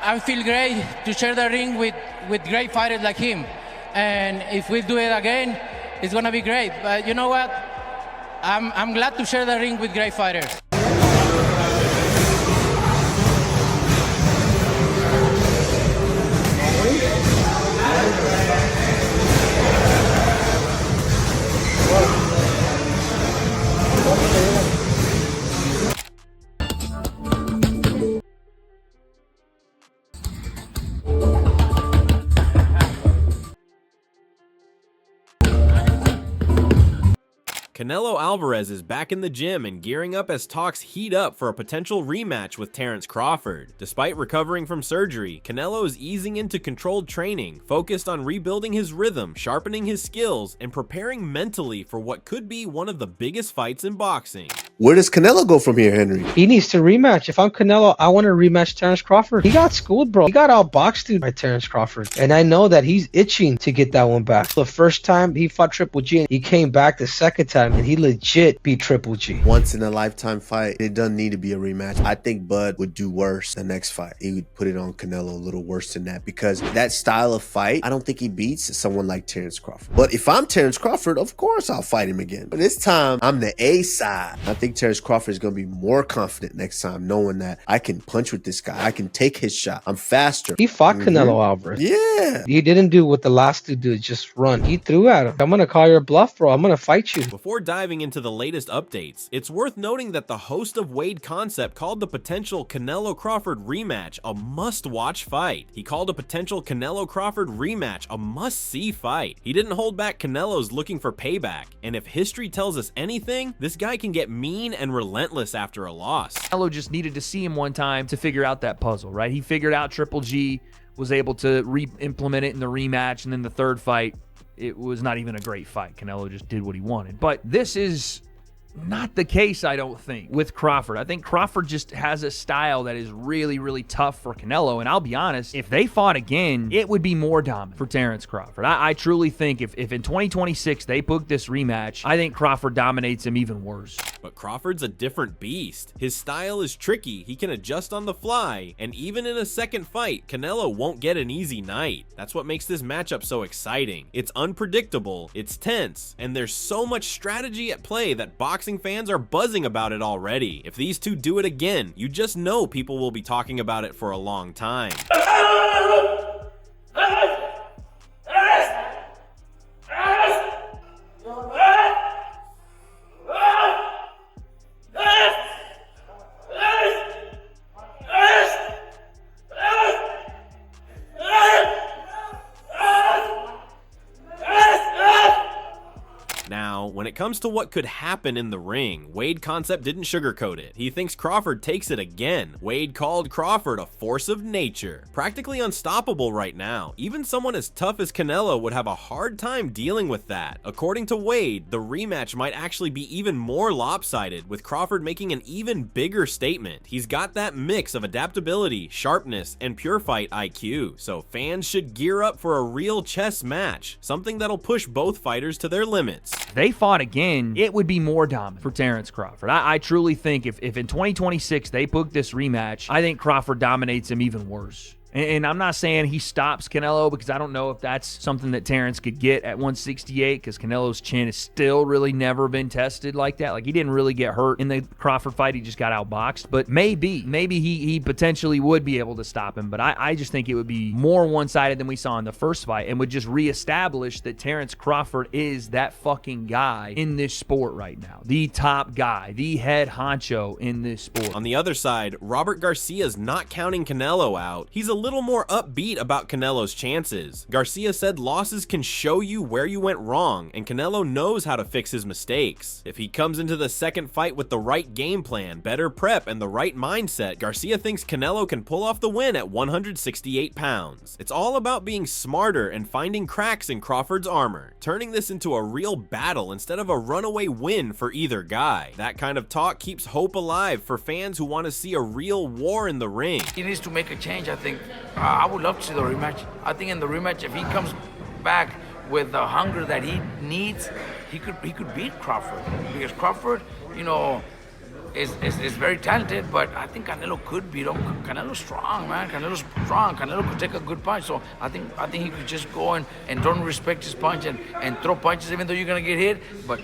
I feel great to share the ring with great fighters like him. And if we do it again, it's gonna be great. But you know what? I'm glad to share the ring with great fighters. Canelo Alvarez is back in the gym and gearing up as talks heat up for a potential rematch with Terence Crawford. Despite recovering from surgery, Canelo is easing into controlled training, focused on rebuilding his rhythm, sharpening his skills, and preparing mentally for what could be one of the biggest fights in boxing. Where does Canelo go from here, Henry? He needs to rematch. If I'm Canelo, I want to rematch Terence Crawford. He got schooled, bro. He got outboxed, dude, by Terence Crawford. And I know that he's itching to get that one back. The first time he fought Triple G, and he came back the second time, and he legit beat Triple G. Once in a lifetime fight. It doesn't need to be a rematch. I think Bud would do worse the next fight. He would put it on Canelo a little worse than that, because that style of fight, I don't think he beats someone like Terence Crawford. But if I'm Terence Crawford, of course I'll fight him again. But this time, I'm the A side. I think Terence Crawford is going to be more confident next time, knowing that I can punch with this guy. I can take his shot. I'm faster. He fought Canelo Alvarez. Yeah. He didn't do what the last dude did, just run. He threw at him. I'm going to call your bluff, bro. I'm going to fight you. Before diving into the latest updates, it's worth noting that the host of Wade Concept called the potential Canelo Crawford rematch a must-watch fight. He called a potential Canelo Crawford rematch a must-see fight. He didn't hold back Canelo's looking for payback, and if history tells us anything, this guy can get mean and relentless after a loss. Canelo just needed to see him one time to figure out that puzzle, right? He figured out Triple G, was able to re-implement it in the rematch, and then the third fight, it was not even a great fight. Canelo just did what he wanted. But this is not the case, I don't think, with Crawford. I think Crawford just has a style that is really, really tough for Canelo. And I'll be honest, if they fought again, it would be more dominant for Terence Crawford. I truly think if in 2026 they book this rematch, I think Crawford dominates him even worse. But Crawford's a different beast. His style is tricky, he can adjust on the fly, and even in a second fight, Canelo won't get an easy night. That's what makes this matchup so exciting. It's unpredictable, it's tense, and there's so much strategy at play that boxing fans are buzzing about it already. If these two do it again, you just know people will be talking about it for a long time. Now, when it comes to what could happen in the ring, Wade Concept didn't sugarcoat it. He thinks Crawford takes it again. Wade called Crawford a force of nature, practically unstoppable right now. Even someone as tough as Canelo would have a hard time dealing with that. According to Wade, the rematch might actually be even more lopsided, with Crawford making an even bigger statement. He's got that mix of adaptability, sharpness, and pure fight IQ, so fans should gear up for a real chess match, something that'll push both fighters to their limits. If they fought again, it would be more dominant for Terence Crawford. I truly think if in 2026 they book this rematch, I think Crawford dominates him even worse. And I'm not saying he stops Canelo, because I don't know if that's something that Terence could get at 168, because Canelo's chin has still really never been tested like that. Like, he didn't really get hurt in the Crawford fight. He just got outboxed. But maybe he potentially would be able to stop him. But I just think it would be more one-sided than we saw in the first fight, and would just reestablish that Terence Crawford is that fucking guy in this sport right now. The top guy, the head honcho in this sport. On the other side, Robert Garcia's not counting Canelo out. He's a little more upbeat about Canelo's chances. Garcia said losses can show you where you went wrong, and Canelo knows how to fix his mistakes. If he comes into the second fight with the right game plan, better prep, and the right mindset, Garcia thinks Canelo can pull off the win at 168 pounds. It's all about being smarter and finding cracks in Crawford's armor, turning this into a real battle instead of a runaway win for either guy. That kind of talk keeps hope alive for fans who want to see a real war in the ring. He needs to make a change, I think. I would love to see the rematch. I think in the rematch, if he comes back with the hunger that he needs, he could beat Crawford. Because Crawford, you know, is very talented, but I think Canelo could beat him. Canelo's strong, man. Canelo's strong. Canelo could take a good punch. So I think he could just go and don't respect his punch and throw punches even though you're gonna get hit, but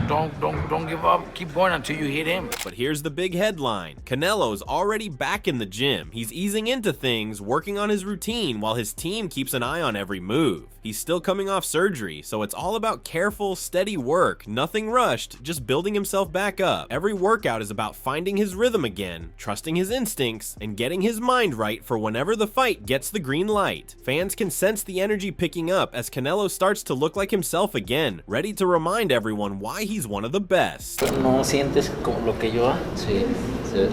don't give up. Keep going until you hit him. But here's the big headline. Canelo's already back in the gym. He's easing into things, working on his routine while his team keeps an eye on every move. He's still coming off surgery, so it's all about careful, steady work, nothing rushed, just building himself back up. Every workout is about finding his rhythm again, trusting his instincts, and getting his mind right for whenever the fight gets the green light. Fans can sense the energy picking up as Canelo starts to look like himself again, ready to remind everyone why he's one of the best. No sientes como lo que yo, sí,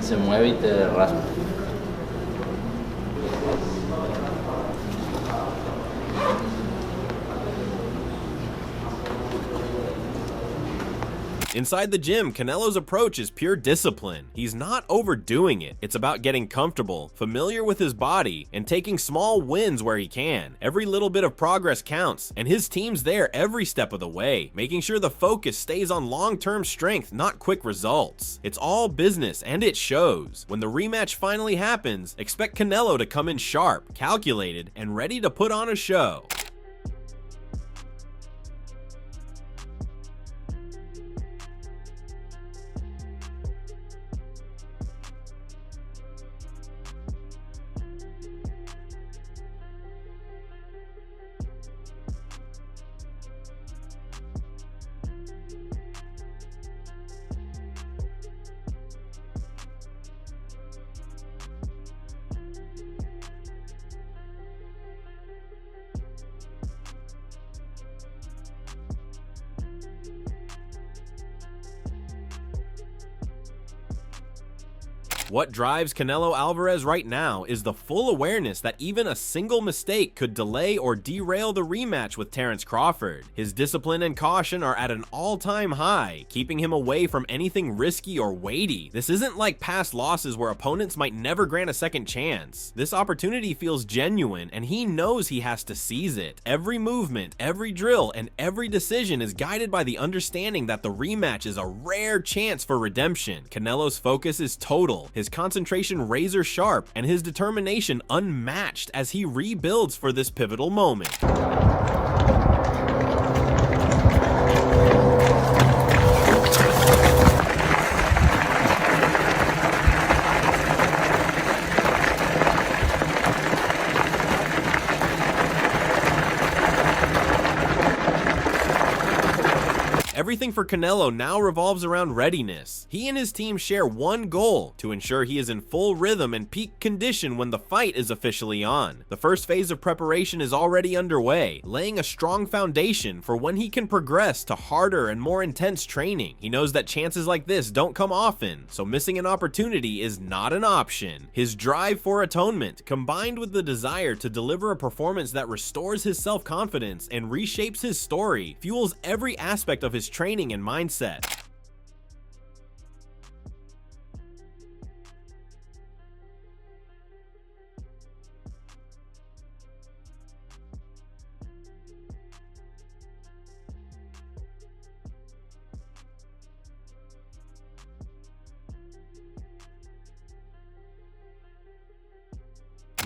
se mueve y te raspa. Inside the gym, Canelo's approach is pure discipline. He's not overdoing it. It's about getting comfortable, familiar with his body, and taking small wins where he can. Every little bit of progress counts, and his team's there every step of the way, making sure the focus stays on long-term strength, not quick results. It's all business, and it shows. When the rematch finally happens, expect Canelo to come in sharp, calculated, and ready to put on a show. What drives Canelo Alvarez right now is the full awareness that even a single mistake could delay or derail the rematch with Terence Crawford. His discipline and caution are at an all-time high, keeping him away from anything risky or weighty. This isn't like past losses where opponents might never grant a second chance. This opportunity feels genuine, and he knows he has to seize it. Every movement, every drill, and every decision is guided by the understanding that the rematch is a rare chance for redemption. Canelo's focus is total, his concentration razor sharp, and his determination unmatched as he rebuilds for this pivotal moment. Everything for Canelo now revolves around readiness. He and his team share one goal: to ensure he is in full rhythm and peak condition when the fight is officially on. The first phase of preparation is already underway, laying a strong foundation for when he can progress to harder and more intense training. He knows that chances like this don't come often, so missing an opportunity is not an option. His drive for atonement, combined with the desire to deliver a performance that restores his self-confidence and reshapes his story, fuels every aspect of his training and mindset.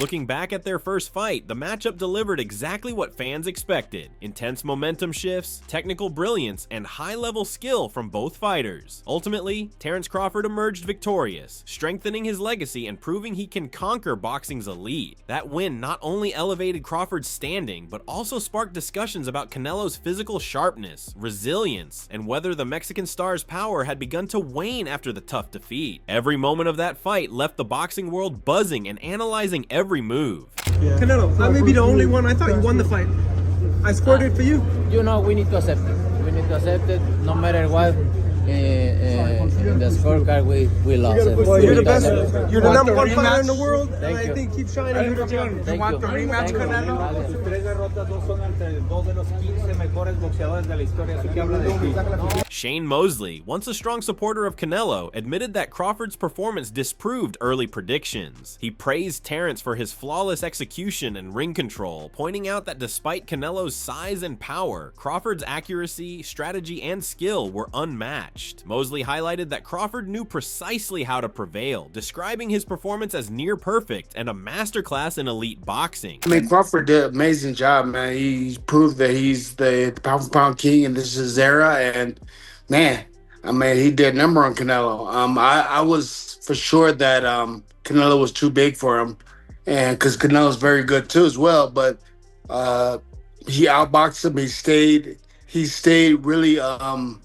Looking back at their first fight, the matchup delivered exactly what fans expected: intense momentum shifts, technical brilliance, and high-level skill from both fighters. Ultimately, Terence Crawford emerged victorious, strengthening his legacy and proving he can conquer boxing's elite. That win not only elevated Crawford's standing, but also sparked discussions about Canelo's physical sharpness, resilience, and whether the Mexican star's power had begun to wane after the tough defeat. Every moment of that fight left the boxing world buzzing and analyzing every move. Yeah. Canelo, I may be the only one. I thought you won the fight. I scored it for you. You know, we need to accept it. We need to accept it no matter what. In the scorecard, we lost it. Well, you're the best. You're the number one fighter in the world, and Thank I you. think keep shining. You're the champion. You want the rematch, Canelo? Sus tres derrotas, dos son ante dos de los 15 mejores boxeadores de la historia. Eso que habla de ti. Shane Mosley, once a strong supporter of Canelo, admitted that Crawford's performance disproved early predictions. He praised Terence for his flawless execution and ring control, pointing out that despite Canelo's size and power, Crawford's accuracy, strategy, and skill were unmatched. Mosley highlighted that Crawford knew precisely how to prevail, describing his performance as near perfect and a masterclass in elite boxing. I mean, Crawford did an amazing job, man. He proved that he's the pound-for-pound king and this is his era, and man, I mean, he did a number on Canelo. I was for sure that Canelo was too big for him, and because Canelo's very good too as well. But he outboxed him. He stayed really, like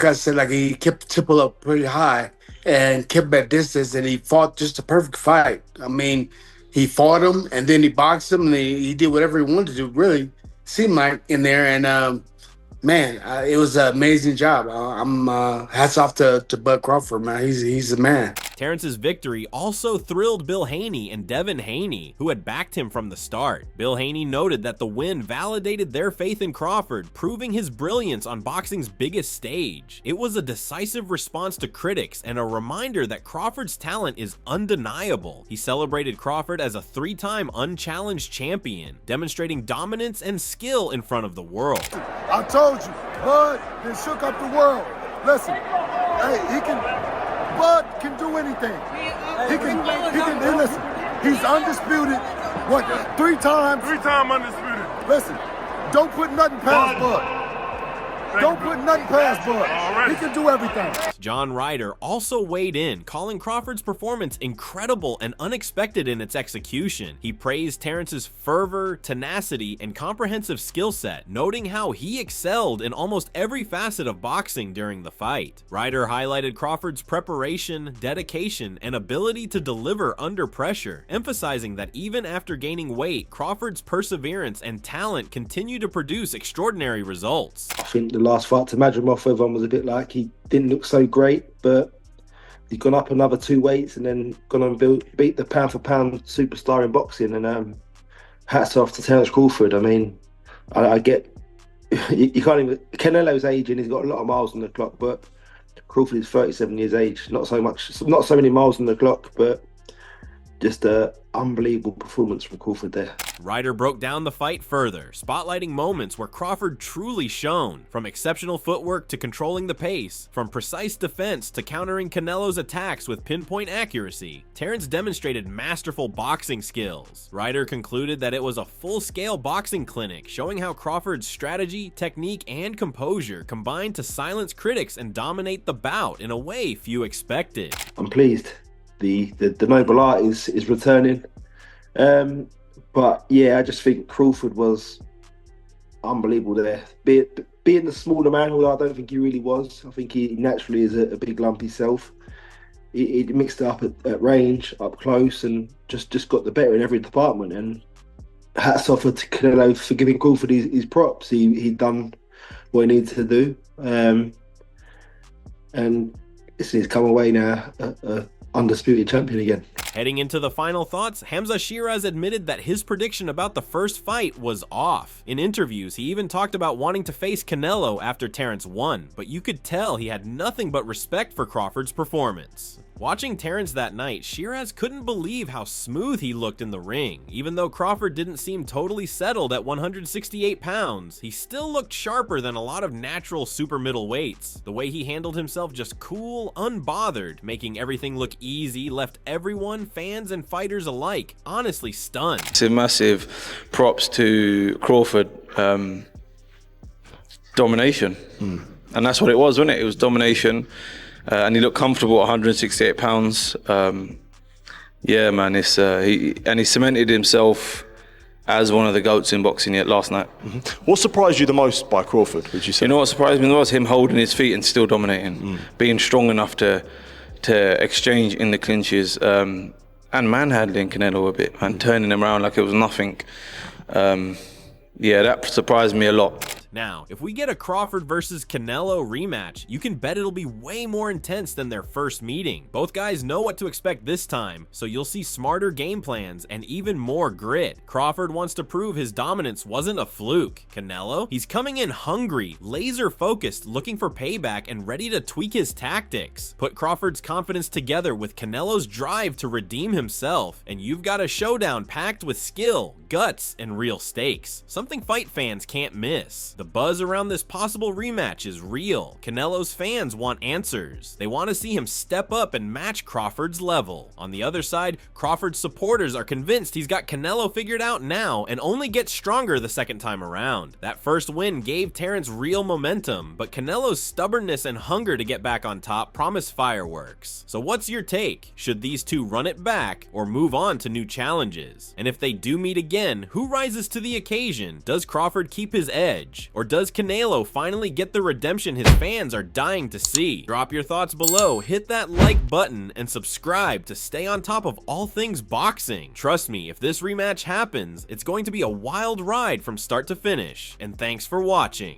I said, like he kept the tempo up pretty high and kept at distance, and he fought just a perfect fight. I mean, he fought him, and then he boxed him, and he did whatever he wanted to do. Really seemed like in there, and. Man, it was an amazing job. I'm hats off to Bud Crawford, man. He's the man. Terence's victory also thrilled Bill Haney and Devin Haney, who had backed him from the start. Bill Haney noted that the win validated their faith in Crawford, proving his brilliance on boxing's biggest stage. It was a decisive response to critics and a reminder that Crawford's talent is undeniable. He celebrated Crawford as a 3-time unchallenged champion, demonstrating dominance and skill in front of the world. I told you, Bud then shook up the world. Listen, hey, Bud can do anything. Hey, listen, he's undisputed. What, 3 times? 3-time undisputed. Listen, don't put nothing past Bud. Don't put nothing past Bud. He can do everything. John Ryder also weighed in, calling Crawford's performance incredible and unexpected in its execution. He praised Terence's fervor, tenacity, and comprehensive skill set, noting how he excelled in almost every facet of boxing during the fight. Ryder highlighted Crawford's preparation, dedication, and ability to deliver under pressure, emphasizing that even after gaining weight, Crawford's perseverance and talent continue to produce extraordinary results. I think the last fight to Madrimov, everyone was a bit like he didn't look so great, but he's gone up another 2 weights and then gone and beat the pound-for-pound superstar in boxing. And hats off to Terence Crawford. I mean, I get you can't even. Canelo's aging; he's got a lot of miles on the clock, but Crawford is 37 years age. Not so many miles on the clock, but just a unbelievable performance from Crawford there. Ryder broke down the fight further, spotlighting moments where Crawford truly shone, from exceptional footwork to controlling the pace, from precise defense to countering Canelo's attacks with pinpoint accuracy. Terence demonstrated masterful boxing skills. Ryder concluded that it was a full-scale boxing clinic, showing how Crawford's strategy, technique, and composure combined to silence critics and dominate the bout in a way few expected. I'm pleased. The noble art is returning. But yeah, I just think Crawford was unbelievable there. Being the smaller man, although I don't think he really was. I think he naturally is a big lump himself. He mixed it up at range, up close, and just got the better in every department. And hats off to Canelo for giving Crawford his props. He'd done what he needed to do. And he's come away now undisputed champion again. Heading into the final thoughts, Hamza Shiraz admitted that his prediction about the first fight was off. In interviews, he even talked about wanting to face Canelo after Terence won, but you could tell he had nothing but respect for Crawford's performance. Watching Terence that night, Shiraz couldn't believe how smooth he looked in the ring. Even though Crawford didn't seem totally settled at 168 pounds, he still looked sharper than a lot of natural super middleweights. The way he handled himself just cool, unbothered, making everything look easy, left everyone, fans and fighters alike, honestly stunned. It's a massive props to Crawford. Domination. And that's what it was, wasn't it? It was domination. And he looked comfortable at 168 pounds. Yeah, man, he cemented himself as one of the GOATs in boxing yet last night. What surprised you the most by Crawford, would you say? You know what surprised me the most? Him holding his feet and still dominating. Being strong enough to exchange in the clinches, and manhandling Canelo a bit, man, turning him around like it was nothing. Yeah, that surprised me a lot. Now, if we get a Crawford versus Canelo rematch, you can bet it'll be way more intense than their first meeting. Both guys know what to expect this time, so you'll see smarter game plans and even more grit. Crawford wants to prove his dominance wasn't a fluke. Canelo? He's coming in hungry, laser focused, looking for payback and ready to tweak his tactics. Put Crawford's confidence together with Canelo's drive to redeem himself, and you've got a showdown packed with skill, guts, and real stakes. Something fight fans can't miss. The buzz around this possible rematch is real. Canelo's fans want answers. They want to see him step up and match Crawford's level. On the other side, Crawford's supporters are convinced he's got Canelo figured out now and only gets stronger the second time around. That first win gave Terence real momentum, but Canelo's stubbornness and hunger to get back on top promise fireworks. So what's your take? Should these two run it back or move on to new challenges? And if they do meet again, who rises to the occasion? Does Crawford keep his edge? Or does Canelo finally get the redemption his fans are dying to see? Drop your thoughts below, hit that like button, and subscribe to stay on top of all things boxing. Trust me, if this rematch happens, it's going to be a wild ride from start to finish. And thanks for watching.